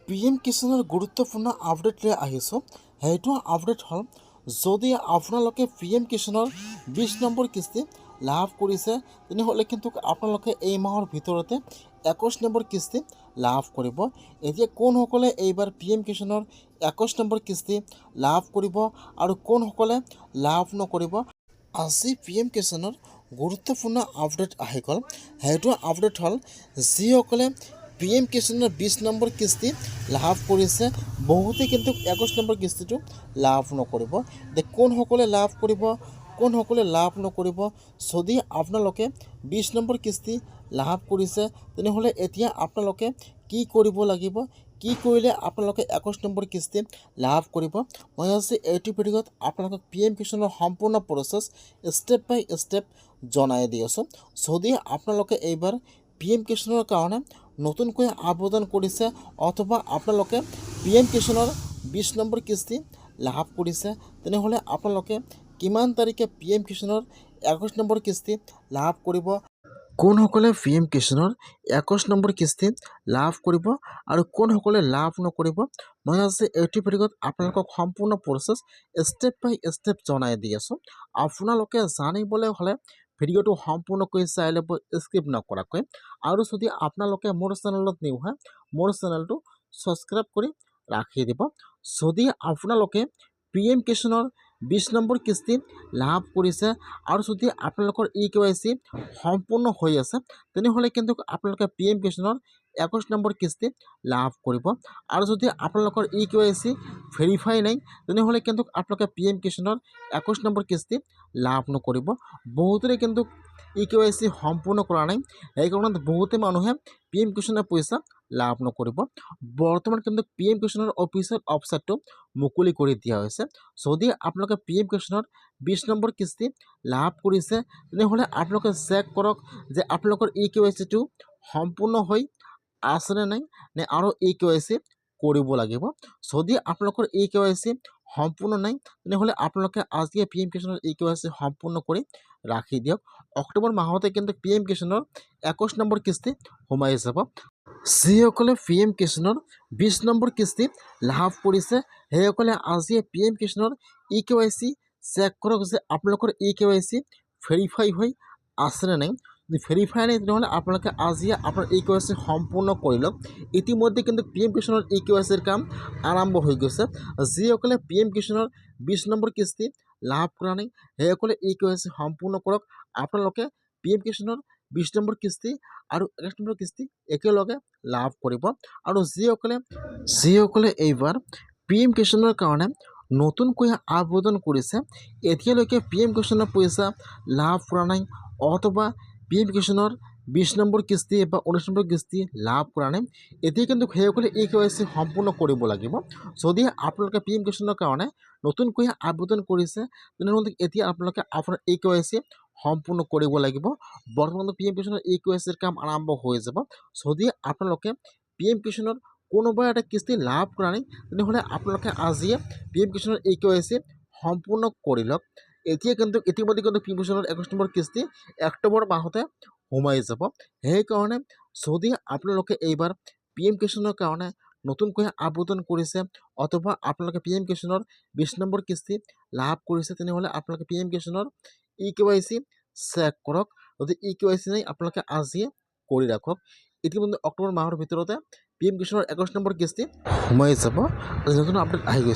PM কিষাণৰ গুৰুত্বপূৰ্ণ update লৈ আহিছোঁ। সেইটো আপডেট হ'ল, যদি আপোনালোকে PM কিষাণৰ 20 নম্বৰ কিস্তি লাভ কৰিছে, তেনেহ'লে কিন্তু আপোনালোকে এই মাহৰ ভিতৰতে 21 নম্বৰ কিস্তি লাভ কৰিব। এতিয়া কোনসকলে এইবাৰ PM কিষাণৰ 21 নম্বৰ কিস্তি লাভ কৰিব আৰু কোনসকলে লাভ নকৰিব, আজি PM কিষাণৰ গুৰুত্বপূৰ্ণ আপডেট আহি গ'ল। সেইটো আপডেট হ'ল, যিসকলে PM কিষাণৰ 20 নম্বৰ কিস্তি লাভ কৰিছে, বহুতে কিন্তু 21 নম্বৰ কিস্তিটো লাভ নকৰিব। কোনসকলে লাভ কৰিব, কোনসকলে লাভ নকৰিব, যদি আপোনালোকে 20 নম্বৰ কিস্তি লাভ কৰিছে, তেনেহ'লে এতিয়া আপোনালোকে কি কৰিব লাগিব, কি কৰিলে আপোনালোকে 21 নম্বৰ কিস্তি লাভ কৰিব। মই আজি এইটো ভিডিঅ'ত আপোনালোকক PM কিষাণৰ সম্পূৰ্ণ প্ৰচেছ ষ্টেপ বাই ষ্টেপ জনাই দি আছোঁ। যদি আপোনালোকে এইবাৰ PM কিষাণৰ কাৰণে নতুনকৈ আবেদন কৰিছে অথবা আপোনালোকে PM কিষাণৰ 20 নম্বৰ কিস্তি লাভ কৰিছে, তেনেহ'লে আপোনালোকে কিমান তাৰিখে PM কিষাণৰ 21 নম্বৰ কিস্তি লাভ কৰিব, কোনসকলে PM কিষাণৰ 21 নম্বৰ কিস্তি লাভ কৰিব আৰু কোনসকলে লাভ নকৰিব, মই আজি এইটো ভিডিঅ'ত আপোনালোকক সম্পূৰ্ণ প্ৰচেছ ষ্টেপ বাই ষ্টেপ জনাই দি আছোঁ। আপোনালোকে জানিবলৈ হ'লে ভিডিঅ'টো সম্পূৰ্ণকৈ চাই ল'ব, স্কিপ নকৰাকৈ। আৰু যদি আপোনালোকে মোৰ চেনেলত নিউ হয়, মোৰ চেনেলটো ছাবস্ক্ৰাইব কৰি ৰাখি দিব। যদি আপোনালোকে PM কিষাণৰ 20 নম্বৰ কিস্তি লাভ কৰিছে আৰু যদি আপোনালোকৰ EKYC সম্পূৰ্ণ হৈ আছে, তেনেহ'লে কিন্তু আপোনালোকে PM কিষাণৰ 21 নম্বৰ কিস্তি লাভ কৰিব। আৰু যদি আপোনালোকৰ EKYC ভেৰিফাই নাই, তেনেহ'লে কিন্তু আপোনালোকে PM কিষাণৰ 21 নম্বৰ কিস্তি লাভ নকৰিব। বহুতৰে কিন্তু EKYC সম্পূৰ্ণ কৰা নাই, সেইকাৰণে বহুতে মানুহে PM কিষাণৰ পইচা লাভ নকৰিব। বৰ্তমান কিন্তু PM কিষাণৰ অফিচিয়েল ৱেবছাইটটো মুকলি কৰি দিয়া হৈছে। যদি আপোনালোকে PM কিষাণৰ 20 নম্বৰ কিস্তি লাভ কৰিছে, তেনেহ'লে আপোনালোকে চেক কৰক যে আপোনালোকৰ EKYCটো সম্পূৰ্ণ হৈ আছেনে নাই, নে আৰু EKYC কৰিব লাগিব। যদি আপোনালোকৰ EKYC সম্পূৰ্ণ নাই, তেনেহ'লে আপোনালোকে আজিয়ে PM কিষাণৰ EKYC সম্পূৰ্ণ কৰি ৰাখি দিয়ক। অক্টোবৰ মাহতে কিন্তু PM কিষাণৰ 21 নম্বৰ কিস্তি সোমাই যাব। যিসকলে PM কিষাণৰ 20 নম্বৰ কিস্তি লাভ কৰিছে, সেইসকলে আজিয়ে PM কিষাণৰ EKYC চেক কৰক যে আপোনালোকৰ EKYC ভেৰিফাই হৈ আছেনে নাই। যদি ভেৰিফাই নাই, তেনেহ'লে আপোনালোকে আজিয়ে আপোনাৰ EKYC সম্পূৰ্ণ কৰি লওক। ইতিমধ্যে কিন্তু PM কিষাণৰ EKYCৰ কাম আৰম্ভ হৈ গৈছে। যিসকলে PM কিষাণৰ 20 নম্বৰ কিস্তি লাভ কৰা নাই, সেইসকলে EKYC সম্পূৰ্ণ কৰক। আপোনালোকে PM কিষাণৰ 20 নম্বৰ কিস্তি আৰু 21 নম্বৰ কিস্তি একেলগে লাভ কৰিব। আৰু যিসকলে এইবাৰ PM কিষাণৰ কাৰণে নতুনকৈ আবেদন কৰিছে, এতিয়ালৈকে PM কিষাণৰ পইচা লাভ কৰা নাই অথবা PM কিষাণৰ 20 নম্বৰ কিস্তি বা 19 নম্বৰ কিস্তি লাভ কৰা নাই, এতিয়া কিন্তু সেইসকলে EKYC সম্পূৰ্ণ কৰিব লাগিব। যদি আপোনালোকে PM কিষাণৰ কাৰণে নতুনকৈ আবেদন কৰিছে, তেনেহ'লে এতিয়া আপোনালোকে আপোনাৰ EKYC সম্পূৰ্ণ কৰিব লাগিব। বৰ্তমান PM কিষাণৰ EKYCৰ কাম আৰম্ভ হৈ যাব। যদি আপোনালোকে PM কিষাণৰ কোনোবা এটা কিস্তি লাভ কৰা নাই, তেনেহ'লে আপোনালোকে আজিয়ে PM কিষাণৰ EKYC সম্পূৰ্ণ কৰি লওক। এতিয়া কিন্তু ইতিমধ্যে কিন্তু PM কিষাণৰ 21 নম্বৰ কিস্তি অক্টোবৰ মাহতে সোমাই যাব। সেইকাৰণে যদি আপোনালোকে এইবাৰ PM কিষাণৰ কাৰণে নতুনকৈ আবেদন কৰিছে অথবা আপোনালোকে PM কিষাণৰ 20 নম্বৰ কিস্তি লাভ কৰিছে, তেনেহ'লে আপোনালোকে PM কিষাণৰ EKYC চেক কৰক। যদি EKYC নাই, আপোনালোকে আজিয়ে কৰি ৰাখক। ইতিমধ্যে অক্টোবৰ মাহৰ ভিতৰতে PM কিষাণৰ 21 নম্বৰ কিস্তি সোমাই যাব। নতুন আপডেট আহি গৈছে।